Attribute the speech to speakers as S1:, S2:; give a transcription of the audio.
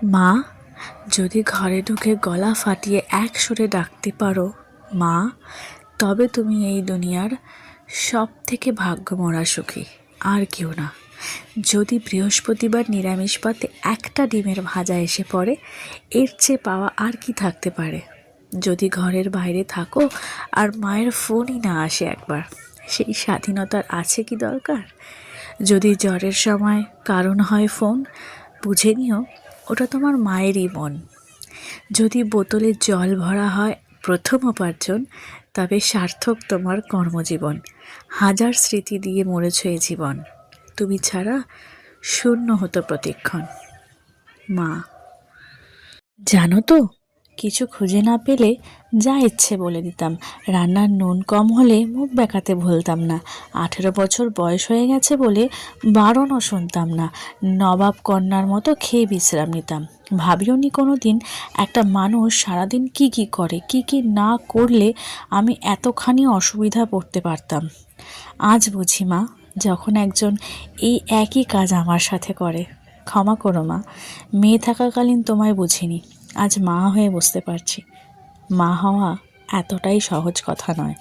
S1: মা, যদি ঘরে ঢুকে গলা ফাটিয়ে এক সুরে ডাকতে পারো মা, তবে তুমি এই দুনিয়ার সব থেকে ভাগ্যমরা সুখী, আর কেউ না। যদি বৃহস্পতিবার নিরামিষ পাতে একটা ডিমের ভাজা এসে পড়ে, এর চেয়ে পাওয়া আর কি থাকতে পারে? যদি ঘরের বাইরে থাকো আর মায়ের ফোনই না আসে একবার, সেই স্বাধীনতার আছে কি দরকার? যদি জ্বরের সময় কারণ হয় ফোন, বুঝে নিও ওটা তোমার মায়েরই মন। যদি বোতলে জল ভরা হয় প্রথম উপার্জন, তবে সার্থক তোমার কর্মজীবন। হাজার স্মৃতি দিয়ে মরেছ এ জীবন, তুমি ছাড়া শূন্য হতো প্রতিক্ষণ। মা। জানো তো, কিছু খুঁজে না পেলে যা ইচ্ছে বলে দিতাম। রান্নার নুন কম হলে মুখ বেঁকাতে ভুলতাম না। 18 বছর বয়স হয়ে গেছে বলে বারণও শুনতাম না। নবাব কন্যার মতো খেয়ে বিশ্রাম নিতাম। ভাবিও নি কোনো দিন একটা মানুষ সারাদিন কি কি করে, কি কি না করলে আমি এতখানি অসুবিধা পড়তে পারতাম। আজ বুঝি মা, যখন একজন এই একই কাজ আমার সাথে করে। ক্ষমা করো মা, মেয়ে থাকাকালীন তোমায় বুঝিনি। আজ মা হয়ে বুঝতে পারছি, মা হওয়া এতটাই সহজ কথা নয়।